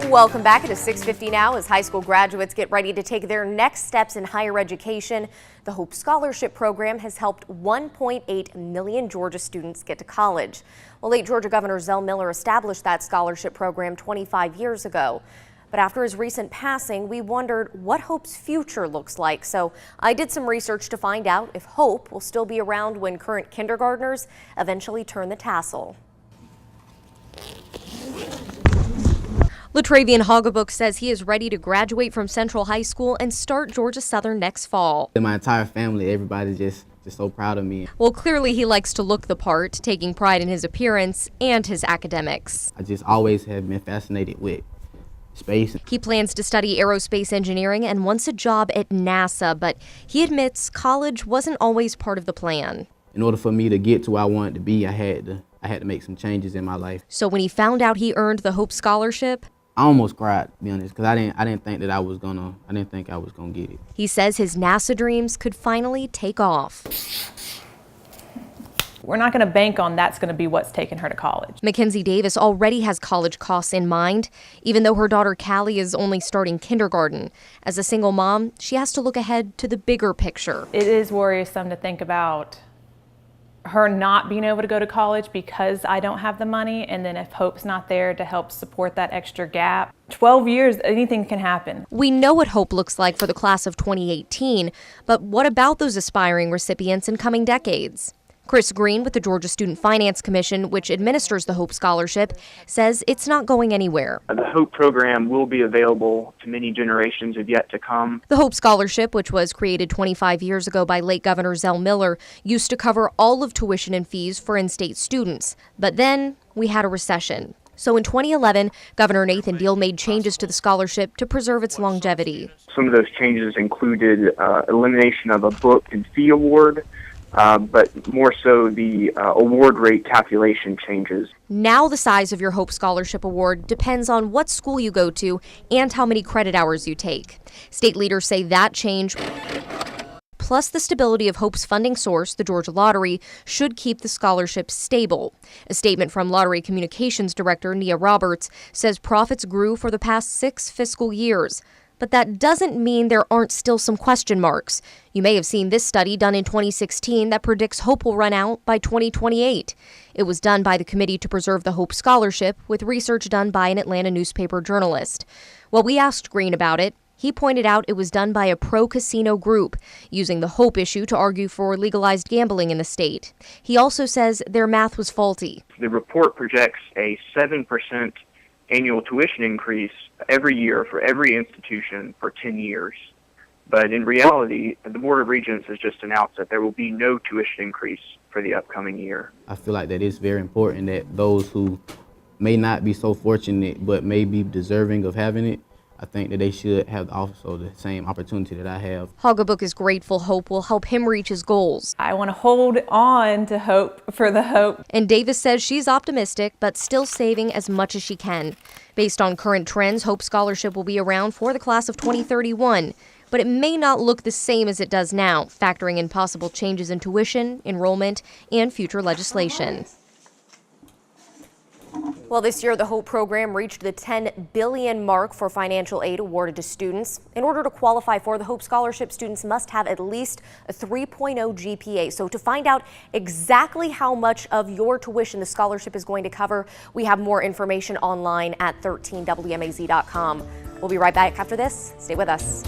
Welcome back. It is 6:50 now as high school graduates get ready to take their next steps in higher education. The Hope Scholarship Program has helped 1.8 million Georgia students get to college. Well, late Georgia Governor Zell Miller established that scholarship program 25 years ago. But after his recent passing, we wondered what Hope's future looks like. So I did some research to find out if Hope will still be around when current kindergartners eventually turn the tassel. LaTravian Hoggabook says he is ready to graduate from Central High School and start Georgia Southern next fall. My entire family, everybody's just so proud of me. Well, clearly he likes to look the part, taking pride in his appearance and his academics. I just always have been fascinated with space. He plans to study aerospace engineering and wants a job at NASA, but he admits college wasn't always part of the plan. In order for me to get to where I wanted to be, I had to make some changes in my life. So when he found out he earned the Hope Scholarship, I almost cried, to be honest, because I didn't think I was gonna get it. He says his NASA dreams could finally take off. We're not going to bank on that's going to be what's taking her to college. Mackenzie Davis already has college costs in mind, even though her daughter Callie is only starting kindergarten. As a single mom, she has to look ahead to the bigger picture. It is worrisome to think about her not being able to go to college because I don't have the money, and then if Hope's not there to help support that extra gap. 12 years, anything can happen. We know what Hope looks like for the class of 2018, but what about those aspiring recipients in coming decades? Chris Green with the Georgia Student Finance Commission, which administers the Hope Scholarship, says it's not going anywhere. The Hope program will be available to many generations of yet to come. The Hope Scholarship, which was created 25 years ago by late Governor Zell Miller, used to cover all of tuition and fees for in-state students. But then we had a recession. So in 2011, Governor Nathan Deal made changes to the scholarship to preserve its longevity. Some of those changes included elimination of a book and fee award, but more so the award rate calculation changes. Now the size of your Hope Scholarship Award depends on what school you go to and how many credit hours you take. State leaders say that change, plus the stability of Hope's funding source, the Georgia Lottery, should keep the scholarship stable. A statement from Lottery Communications Director Nia Roberts says profits grew for the past 6 fiscal years. But that doesn't mean there aren't still some question marks. You may have seen this study done in 2016 that predicts Hope will run out by 2028. It was done by the Committee to Preserve the Hope Scholarship with research done by an Atlanta newspaper journalist. Well, we asked Green about it. He pointed out it was done by a pro-casino group, using the Hope issue to argue for legalized gambling in the state. He also says their math was faulty. The report projects a 7% annual tuition increase every year for every institution for 10 years. But in reality, the Board of Regents has just announced that there will be no tuition increase for the upcoming year. I feel like that it's very important that those who may not be so fortunate but may be deserving of having it, I think that they should have also the same opportunity that I have. Hoggabook is grateful Hope will help him reach his goals. I want to hold on to hope for the hope. And Davis says she's optimistic, but still saving as much as she can. Based on current trends, Hope Scholarship will be around for the class of 2031. But it may not look the same as it does now, factoring in possible changes in tuition, enrollment, and future legislation. Well, this year, the Hope program reached the $10 billion mark for financial aid awarded to students. In order to qualify for the Hope Scholarship, students must have at least a 3.0 GPA. So to find out exactly how much of your tuition the scholarship is going to cover, we have more information online at 13WMAZ.com. We'll be right back after this. Stay with us.